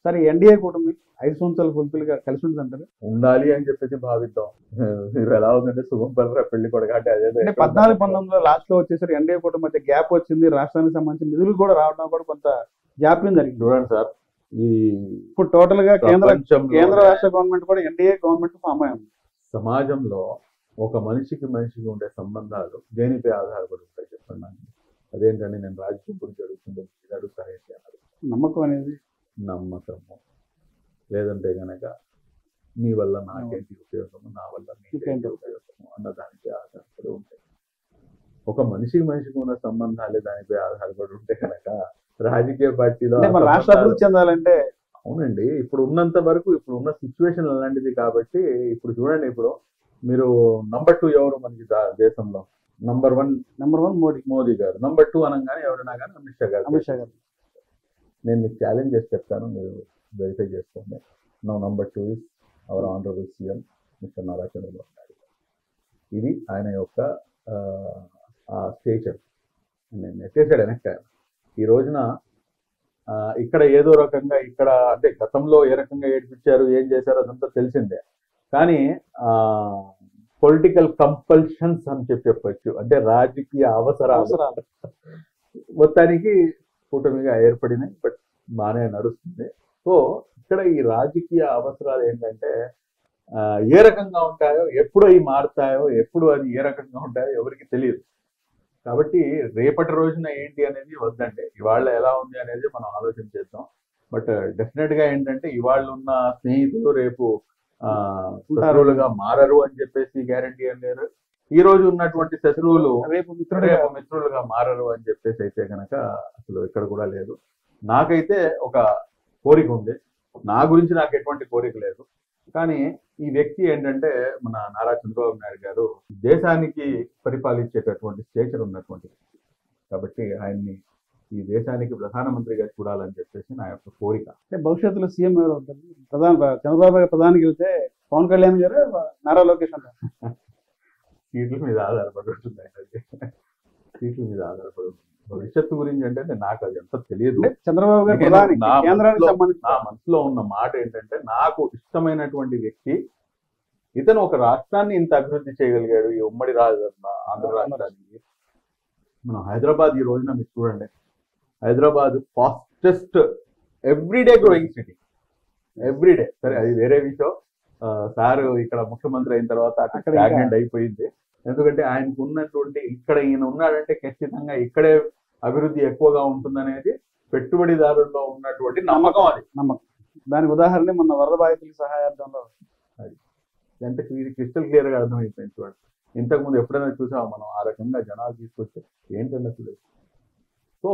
సరే ఎన్డీఏ కూటమి 5 సంవత్సరాలు ఫుల్ఫిల్ గా కలిసి ఉంటుంది అంటారు. ఉండాలి అని చెప్పేసి భావిద్దాం. మీరు ఎలా ఉందంటే శుభం పలరా పెళ్లి కొడగా అంటే అదే అంటే 14-19 లాస్ట్ లో వచ్చేసరికి ఎన్డీఏ కూటమి మధ్య గ్యాప్ వచ్చింది. రాష్ట్రానికి సంబంధించిన నిధులు కూడా రావడం కూడా కొంత జాప్యం జరిగింది. చూడండి సార్, ఈ ఇప్పుడు టోటల్ గా కేంద్ర ప్రపంచంలో రాష్ట్ర గవర్నమెంట్ కూడా ఎన్డీఏ గవర్నమెంట్ ఫామ్ అయ్యింది. సమాజంలో ఒక మనిషికి ఉండే సంబంధాలు దేనిపై ఆధారపడి ఉంటాయి చెప్పండి నాకు. అదేంటంటే నేను రాజకీయం గురించి అడుగుతుంటే మీరు అడుగుతారేంటి అన్నారు. నమ్మకం అనేది నమ్మకము, లేదంటే గనక నీ వల్ల నాకేంటి ఉపయోగము, నా వల్ల నీకేంటి ఉపయోగము అన్నదానిపై ఆధారపడి ఉంటాయి. ఒక మనిషికి ఉన్న సంబంధాలే దానిపై ఆధారపడి ఉంటే కనుక రాజకీయ పార్టీలో రాష్ట్ర అభివృద్ధి చెందాలంటే అవునండి. ఇప్పుడు ఉన్నంత వరకు ఇప్పుడు ఉన్న సిచ్యువేషన్ అలాంటిది కాబట్టి ఇప్పుడు చూడండి, ఇప్పుడు మీరు నంబర్ 2 ఎవరు మనకి దేశంలో? నంబర్ 1 మోదీ గారు. నంబర్ 2 అనగానే ఎవరైనా కానీ అమిత్ షా గారు. నేను మీకు ఛాలెంజ్ చేసి చెప్తాను, మీరు వెరిఫై చేసుకోండి. Number 2 is our honourable CM mister Nara Chandrababu Naidu. ఇది ఆయన యొక్క స్టేచర్. నేను నెట్టేసాడు వెనక్కి. ఈ రోజున ఇక్కడ ఏదో రకంగా ఇక్కడ అంటే గతంలో ఏ రకంగా ఏడిపించారు, ఏం చేశారు అదంతా తెలిసిందే. కానీ పొలిటికల్ కంపల్షన్స్ అని చెప్పొచ్చు, అంటే రాజకీయ అవసరాలు మొత్తానికి కూటమిగా ఏర్పడినాయి. బట్ బాగానే నడుస్తుంది. సో ఇక్కడ ఈ రాజకీయ అవసరాలు ఏంటంటే ఏ రకంగా ఉంటాయో, ఎప్పుడు అవి మారుతాయో, ఎప్పుడు అది ఏ రకంగా ఉంటాయో ఎవరికి తెలియదు. కాబట్టి రేపటి రోజున ఏంటి అనేది వద్దండి, ఇవాళ ఎలా ఉంది అనేది మనం ఆలోచన చేద్దాం. బట్ డెఫినెట్ గా ఏంటంటే ఇవాళ ఉన్న స్నేహితులు రేపు శత్రువులుగా మారరు అని చెప్పేసి గ్యారంటీ అని లేదు. ఈ రోజు ఉన్నటువంటి శత్రువులు రేపు మిత్రులుగా మారరు అని చెప్పేసి అయితే కనుక అసలు ఇక్కడ కూడా లేదు. నాకైతే ఒక కోరిక ఉంది, నా గురించి నాకు ఎటువంటి కోరిక లేదు. కానీ ఈ వ్యక్తి ఏంటంటే మన నారా చంద్రబాబు నాయుడు గారు దేశానికి పరిపాలించేటటువంటి స్టేచర్ ఉన్నటువంటి వ్యక్తి కాబట్టి ఆయన్ని ఈ దేశానికి ప్రధానమంత్రిగా చూడాలని చెప్పేసి నా యొక్క కోరిక. అంటే భవిష్యత్తులో సీఎం ఎవరు అవుతారు? చంద్రబాబు గారు ప్రధానికి వెళ్తే పవన్ కళ్యాణ్ గారు, నారా లోకేష్ అంటారు. సీట్ల మీద ఆధారపడి ఉంటుంది ఆయన, సీట్ల మీద ఆధారపడి ఉంటుంది. భవిష్యత్తు గురించి అంటే నాకు అది ఎంత తెలియదు. చంద్రబాబు గారు నా మనసులో ఉన్న మాట ఏంటంటే, నాకు ఇష్టమైనటువంటి వ్యక్తి ఇతను ఒక రాష్ట్రాన్ని ఇంత అభివృద్ధి చేయగలిగాడు. ఈ ఉమ్మడి ఆంధ్ర రాష్ట్రానికి మనం హైదరాబాద్ ఈ రోజున మీరు చూడండి, Hyderabad fastest everyday growing city, everyday. సరే అది వేరే విషయం. సార్ ఇక్కడ ముఖ్యమంత్రి అయిన తర్వాత అక్కడ స్టాగ్నెంట్ అయిపోయింది. ఎందుకంటే ఆయనకు ఉన్నటువంటి ఇక్కడ ఈయన ఉన్నాడంటే ఖచ్చితంగా ఇక్కడే అభివృద్ధి ఎక్కువగా ఉంటుందనేది పెట్టుబడిదారుల్లో ఉన్నటువంటి నమ్మకం. అది నమ్మకం. దానికి ఉదాహరణ మొన్న వరద బాధితుల సహాయార్థంలో అది ఎంత క్రిస్టల్ క్లియర్ గా అర్థమైపోయింది. చూడండి, ఇంతకుముందు ఎప్పుడైనా చూసాము మనం ఆ రకంగా జనాలు తీసుకొస్తే ఏంటన్నట్లు. సో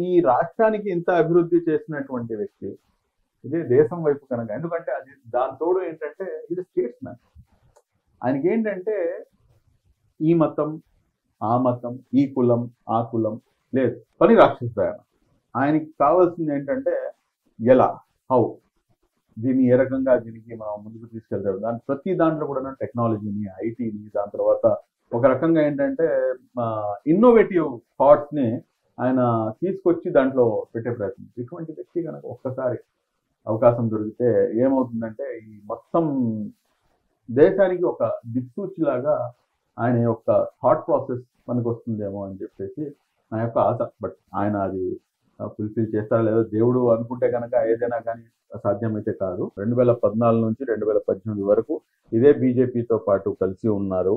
ఈ రాష్ట్రానికి ఇంత అభివృద్ధి చేసినటువంటి వ్యక్తి ఇదే దేశం వైపు కనుక, ఎందుకంటే అది దాని తోడు ఏంటంటే ఇది స్టేట్స్ మ్యాన్. ఆయనకి ఏంటంటే ఈ మతం ఆ మతం, ఈ కులం ఆ కులం లేదు, పని రాక్షసాయన. ఆయనకి కావాల్సింది ఏంటంటే ఎలా, హౌ, దీన్ని ఏ రకంగా దీనికి మనం ముందుకు తీసుకెళ్తాడు. ప్రతి దాంట్లో కూడా టెక్నాలజీని, ఐటీని, దాని తర్వాత ఒక రకంగా ఏంటంటే ఇన్నోవేటివ్ థాట్స్ ని ఆయన తీసుకొచ్చి దాంట్లో పెట్టే ప్రయత్నం. ఇటువంటి వ్యక్తి కనుక ఒక్కసారి అవకాశం దొరికితే ఏమవుతుందంటే ఈ మొత్తం దేశానికి ఒక దిక్సూచిలాగా ఆయన యొక్క థాట్ ప్రాసెస్ మనకు వస్తుందేమో అని చెప్పేసి నా యొక్క ఆశ. బట్ ఆయన అది ఫుల్ఫిల్ చేస్తారా లేదో దేవుడు అనుకుంటే కనుక ఏదైనా కానీ సాధ్యమైతే కాదు. 2014 నుంచి 2018 వరకు ఇదే బీజేపీతో పాటు కలిసి ఉన్నారు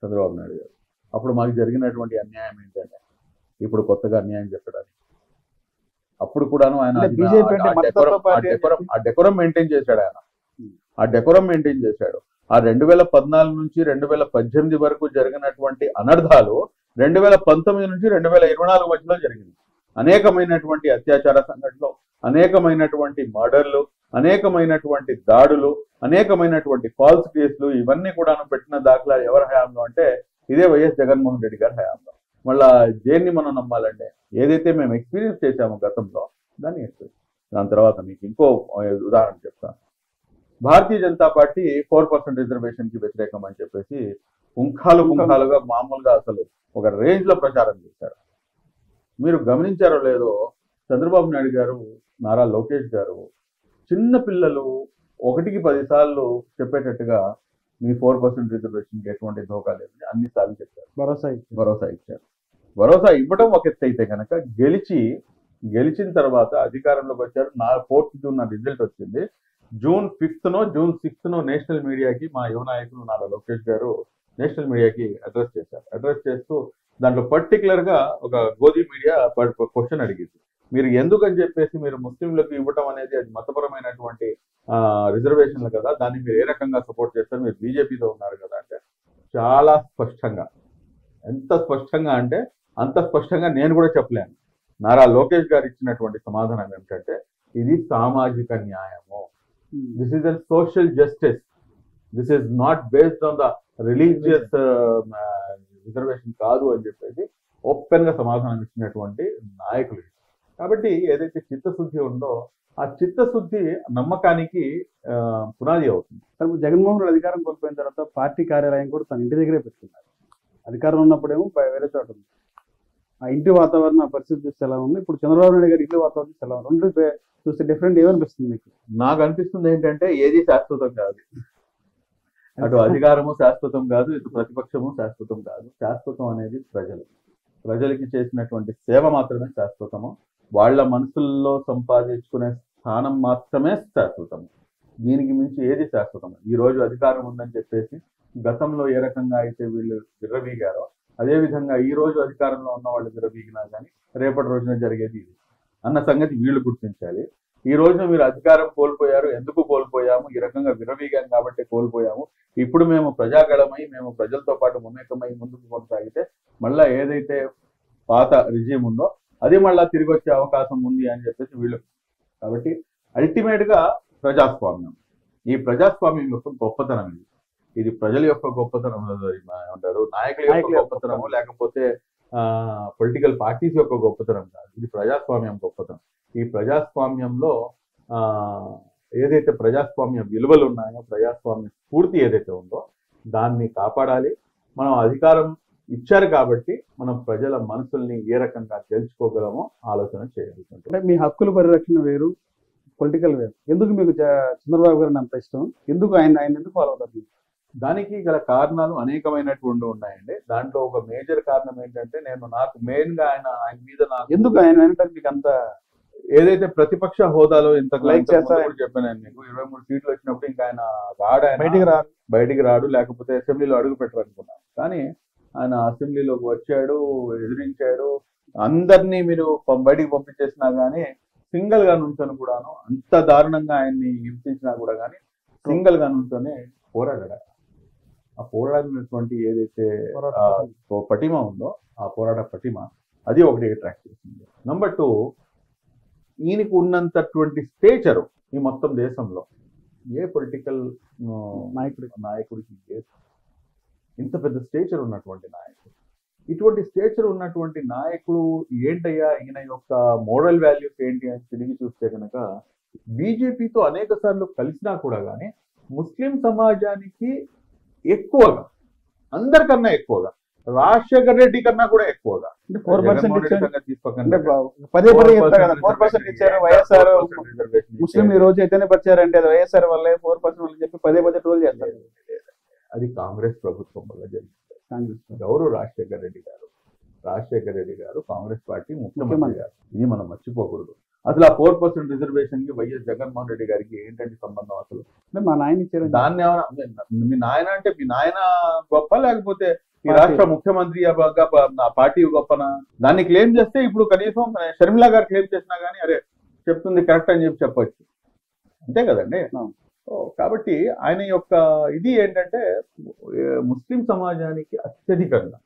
చంద్రబాబు నాయుడు గారు. అప్పుడు మాకు జరిగినటువంటి అన్యాయం ఏంటంటే ఇప్పుడు కొత్తగా అన్యాయం చెప్పడానికి, అప్పుడు కూడాను ఆయన డెకోరం మెయింటైన్ చేశాడు. ఆయన ఆ డెకోరం మెయింటైన్ చేశాడు. ఆ 2014 నుంచి 2018 వరకు జరిగినటువంటి అనర్థాలు 2019 నుంచి 2024 మధ్యలో జరిగింది. అనేకమైనటువంటి అత్యాచార సంఘటనలు, అనేకమైనటువంటి మర్డర్లు, అనేకమైనటువంటి దాడులు, అనేకమైనటువంటి ఫాల్స్ కేసులు, ఇవన్నీ కూడా పెట్టిన దాఖలా ఎవరి హయాంలో అంటే ఇదే వైఎస్ జగన్మోహన్ రెడ్డి గారి హయాంలో. మళ్ళా దేన్ని మనం నమ్మాలంటే ఏదైతే మేము ఎక్స్పీరియన్స్ చేశామో గతంలో దాన్ని ఎక్స్పీరియన్స్. దాని తర్వాత మీకు ఇంకో ఉదాహరణ చెప్తాను. భారతీయ జనతా పార్టీ 4% రిజర్వేషన్ కి వ్యతిరేకం అని చెప్పేసి పుంఖాలుగా మామూలుగా అసలు ఒక రేంజ్ లో ప్రచారం చేశారు. మీరు గమనించారో లేదో, చంద్రబాబు నాయుడు గారు నారా లోకేష్ గారు చిన్న పిల్లలు 1కి 10 సార్లు చెప్పేటట్టుగా మీ 4% రిజర్వేషన్కి ఎటువంటి ధోకా లేదని అన్ని సార్లు చెప్పారు, భరోసా ఇచ్చారు. భరోసా ఇవ్వడం ఒక ఎత్తు అయితే కనుక గెలిచిన తర్వాత అధికారంలోకి వచ్చారు. 4th జూన్ రిజల్ట్ వచ్చింది. June 5th June 6th national మీడియాకి మా యువ నాయకులు నారా లోకేష్ గారు నేషనల్ మీడియాకి అడ్రస్ చేశారు. అడ్రస్ చేస్తూ దాంట్లో పర్టికులర్ గా ఒక గోధి మీడియా క్వశ్చన్ అడిగింది, మీరు ఎందుకని చెప్పేసి మీరు ముస్లింలకు ఇవ్వటం అనేది అది మతపరమైనటువంటి రిజర్వేషన్లు కదా, దాన్ని మీరు ఏ రకంగా సపోర్ట్ చేస్తారు, మీరు బీజేపీతో ఉన్నారు కదా అంటే చాలా స్పష్టంగా, ఎంత స్పష్టంగా అంటే అంత స్పష్టంగా నేను కూడా చెప్పలేను. నారా లోకేష్ గారు ఇచ్చినటువంటి సమాధానం ఏమిటంటే ఇది సామాజిక న్యాయము, this is an social justice, this is not based on the religious reservation కాదు అని చెప్పేసి ఓపెన్ గా సమాధానం ఇచ్చినటువంటి నాయకులు. కాబట్టి ఏదైతే చిత్తశుద్ధి ఉందో ఆ చిత్తశుద్ధి నమ్మకానికి పునాది అవుతుంది. జగన్మోహన్ రెడ్డి అధికారం కోల్పోయిన తర్వాత పార్టీ కార్యాలయం కూడా తన ఇంటి దగ్గరే పెట్టుకున్నారు. అధికారం ఉన్నప్పుడేమో వేరే చోట ఉంది. ఆ ఇంటి వాతావరణం ఆ పరిస్థితి చూస్తే ఎలా ఉంది, ఇప్పుడు చంద్రబాబు నాయుడు గారి ఇంటి వాతావరణం చూస్తే ఎలా ఉంది, రెండు చూస్తే డిఫరెంట్ ఏమనిపిస్తుంది మీకు? నాకు అనిపిస్తుంది ఏంటంటే ఏది శాశ్వతం కాదు, అటు అధికారము శాశ్వతం కాదు, ఇటు ప్రతిపక్షము శాశ్వతం కాదు. శాశ్వతం అనేది ప్రజలకి చేసినటువంటి సేవ మాత్రమే శాశ్వతము, వాళ్ళ మనసుల్లో సంపాదించుకునే స్థానం మాత్రమే శాశ్వతము. దీనికి మించి ఏది శాశ్వతం? ఈ రోజు అధికారం ఉందని చెప్పేసి గతంలో ఏ రకంగా అయితే వీళ్ళు విర్రవీగారో అదే విధంగా ఈ రోజు అధికారంలో ఉన్న వాళ్ళు విర్రవీగినా కానీ రేపటి రోజున జరిగేది ఇది అన్న సంగతి వీళ్ళు గుర్తించాలి. ఈ రోజున మీరు అధికారం కోల్పోయారు, ఎందుకు కోల్పోయాము, ఈ రకంగా విర్రవీగాం కాబట్టి కోల్పోయాము. ఇప్పుడు మేము ప్రజాగళమై మేము ప్రజలతో పాటు మమేకమై ముందుకు కొనసాగితే మళ్ళా ఏదైతే పాత రిజీమ్ ఉందో అది మళ్ళా తిరిగి వచ్చే అవకాశం ఉంది అని చెప్పేసి వీళ్ళు. కాబట్టి అల్టిమేట్ గా ప్రజాస్వామ్యం, ఈ ప్రజాస్వామ్యం యొక్క గొప్పతనం ఇది ప్రజల యొక్క గొప్పతనం ఏమంటారు, నాయకుల యొక్క గొప్పతనము లేకపోతే పొలిటికల్ పార్టీస్ యొక్క గొప్పతనం కాదు, ఇది ప్రజాస్వామ్యం గొప్పతనం. ఈ ప్రజాస్వామ్యంలో ఏదైతే ప్రజాస్వామ్య విలువలు ఉన్నాయో, ప్రజాస్వామ్య స్ఫూర్తి ఏదైతే ఉందో దాన్ని కాపాడాలి. మనం అధికారం ఇచ్చారు కాబట్టి మనం ప్రజల మనసుల్ని ఏ రకంగా గెలుచుకోగలమో ఆలోచన చేయాలి. అంటే మీ హక్కుల పరిరక్షణ వేరు, పొలిటికల్ వేరు. ఎందుకు మీకు చంద్రబాబు గారిని అంత ఇష్టం? ఎందుకు ఆయన ఎందుకు ఫాలో అవుతారు? దానికి గల కారణాలు అనేకమైనటువంటి ఉన్నాయండి. దాంట్లో ఒక మేజర్ కారణం ఏంటంటే నాకు మెయిన్ గా ఆయన మీద ఎందుకు ఆయన మీకు అంత ఏదైతే ప్రతిపక్ష హోదాలో ఇంత లైక్ చేస్తారు చెప్పాను మీకు 23 సీట్లు వచ్చినప్పుడు ఇంకా ఆయన బయటికి రాడు, లేకపోతే అసెంబ్లీలో అడుగు పెట్టరు అనుకున్నాను. కానీ ఆయన అసెంబ్లీలోకి వచ్చాడు, ఎదిరించాడు, అందరినీ మీరు బయటికి పంపించేసినా కానీ సింగిల్ గా నుంచొని కూడాను అంత దారుణంగా ఆయన్ని హింసించినా కూడా కానీ సింగిల్ గా నుంచొని పోరాడాడు. ఆ పోరాడినటువంటి ఏదైతే పటిమ ఉందో ఆ పోరాట పటిమ అది ఒకటి అట్రాక్ట్ చేసింది. నెంబర్ 2, ఈయనకు ఉన్నంతటువంటి స్టేచరు ఈ మొత్తం దేశంలో ఏ పొలిటికల్ నాయకుడికి ఇంత పెద్ద స్టేచర్ ఉన్నటువంటి నాయకుడు, ఇటువంటి స్టేచర్ ఉన్నటువంటి నాయకుడు ఏంటయ్యా ఈయన యొక్క మోరల్ వాల్యూస్ ఏంటి అని తిరిగి చూస్తే కనుక బీజేపీతో అనేక సార్లు కలిసినా కూడా కానీ ముస్లిం సమాజానికి ఎక్కువగా, అందరికన్నా ఎక్కువగా, రాజశేఖర రెడ్డి కన్నా కూడా ఎక్కువగా 4% తీసుకోకండి, 4% ఇచ్చారు వైఎస్ఆర్. ముస్లిం ఈ రోజు అయితేనే పరిచారంటే అది వైఎస్ఆర్ వల్లే 4% వల్ల చెప్పి పదే ట్రోల్ చేస్తారు. అది కాంగ్రెస్ ప్రభుత్వం వల్ల జరిగింది. ఎవరు రాజశేఖర రెడ్డి గారు కాంగ్రెస్ పార్టీ ముఖ్యమంత్రి గారు, ఇది మనం మర్చిపోకూడదు. అసలు ఆ 4% రిజర్వేషన్ కి వైఎస్ జగన్మోహన్ రెడ్డి గారికి ఏంటంటే సంబంధం? అసలు మా నాయన ఇచ్చారు. దాన్ని ఏమైనా మీ నాయన అంటే మీ నాయన గొప్ప, లేకపోతే ఈ రాష్ట్ర ముఖ్యమంత్రి పార్టీ గొప్పనా? దాన్ని క్లెయిమ్ చేస్తే ఇప్పుడు కనీసం షర్మిలా గారు క్లెయిమ్ చేసినా కానీ అరే చెప్తుంది కరెక్ట్ అని చెప్పొచ్చు, అంతే కదండి. కాబట్టి ఆయన యొక్క ఇది ఏంటంటే ముస్లిం సమాజానికి అత్యధికంగా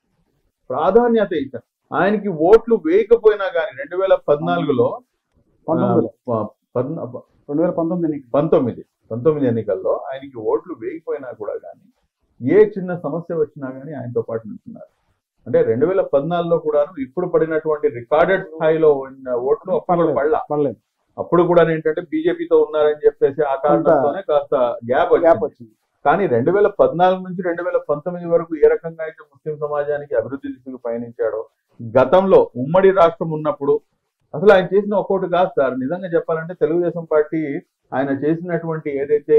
ప్రాధాన్యత ఇచ్చారు. ఆయనకి ఓట్లు వేయకపోయినా కానీ 2014లో 19 ఎన్నికల్లో ఆయనకి ఓట్లు వేయకపోయినా కూడా కానీ ఏ చిన్న సమస్య వచ్చినా కానీ ఆయనతో పాటు నిల్చున్నారు. అంటే 2014లో కూడా ఇప్పుడు పడినటువంటి రికార్డెడ్ స్థాయిలో ఓట్లు పడలేదు. అప్పుడు కూడా ఏంటంటే బీజేపీతో ఉన్నారని చెప్పేసి ఆ కారణంతోనే కాస్త గ్యాప్ వచ్చింది. కానీ 2014 నుంచి 2019 వరకు ఏ రకంగా అయితే ముస్లిం సమాజానికి అభివృద్ధి దిశకు పయనించాడో, గతంలో ఉమ్మడి రాష్ట్రం ఉన్నప్పుడు అసలు ఆయన చేసిన ఒక్కోటి కాదు సార్. నిజంగా చెప్పాలంటే తెలుగుదేశం పార్టీ ఆయన చేసినటువంటి ఏదైతే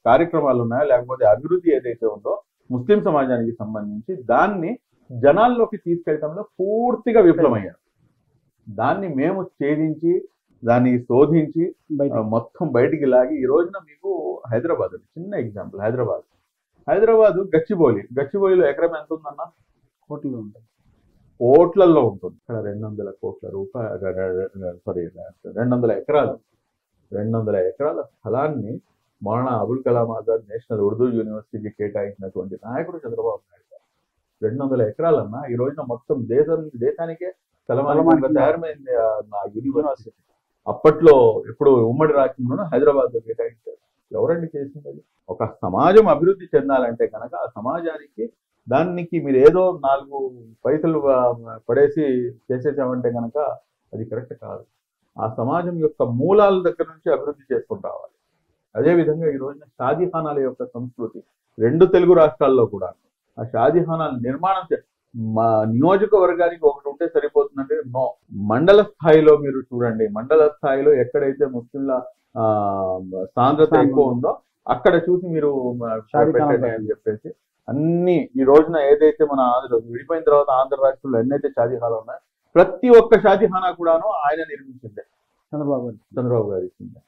కార్యక్రమాలు ఉన్నాయో, లేకపోతే అభివృద్ధి ఏదైతే ఉందో ముస్లిం సమాజానికి సంబంధించి దాన్ని జనాల్లోకి తీసుకెళ్లడంలో పూర్తిగా విఫలమయ్యారు. దాన్ని మేము ఛేదించి దాన్ని శోధించి మొత్తం బయటికి లాగి ఈ రోజున మీకు హైదరాబాద్ చిన్న ఎగ్జాంపుల్, హైదరాబాద్ గచ్చిబౌలిలో ఎకరం ఎంత ఉందన్న? కోట్లలో ఉంటుంది, కోట్లలో ఉంటుంది. ఇక్కడ 200 కోట్ల రూపాయలు, సారీ 200 ఎకరాలు, 200 ఎకరాల స్థలాన్ని మౌలానా అబుల్ కలాం ఆజాద్ నేషనల్ ఉర్దూ యూనివర్సిటీకి కేటాయించినటువంటి నాయకుడు చంద్రబాబు నాయుడు గారు. 200 ఎకరాలన్నా ఈ రోజున మొత్తం దేశానికే తలమానికంగా తయారైంది ఆ యూనివర్సిటీ. అప్పట్లో ఎప్పుడు ఉమ్మడి రాష్ట్రంలోనూ హైదరాబాద్ లో కేటాయించారు. ఎవరండి చేసింది? ఒక సమాజం అభివృద్ధి చెందాలంటే కనుక ఆ సమాజానికి దానికి మీరు ఏదో 4 పైసలు పడేసి చేసేసామంటే కనుక అది కరెక్ట్ కాదు. ఆ సమాజం యొక్క మూలాల దగ్గర నుంచి అభివృద్ధి చేసుకుంటూ రావాలి. అదేవిధంగా ఈ రోజున షాదీఖానాల యొక్క సంస్కృతి 2 తెలుగు రాష్ట్రాల్లో కూడా ఆ షాదీఖానాల నిర్మాణం మా నియోజకవర్గానికి ఒకటి ఉంటే సరిపోతుందంటే నో. మండల స్థాయిలో మీరు చూడండి, మండల స్థాయిలో ఎక్కడైతే ముస్లింల సాంద్రత ఎక్కువ ఉందో అక్కడ చూసి మీరు పెట్టండి అని చెప్పేసి అన్ని ఈ రోజున ఏదైతే మన విడిపోయిన తర్వాత ఆంధ్ర రాష్ట్రంలో ఎన్నైతే షాదీఖానాలు ఉన్నాయో ప్రతి ఒక్క షాదీఖానా కూడాను ఆయన నిర్మించిందే, చంద్రబాబు గారు ఇచ్చిందే.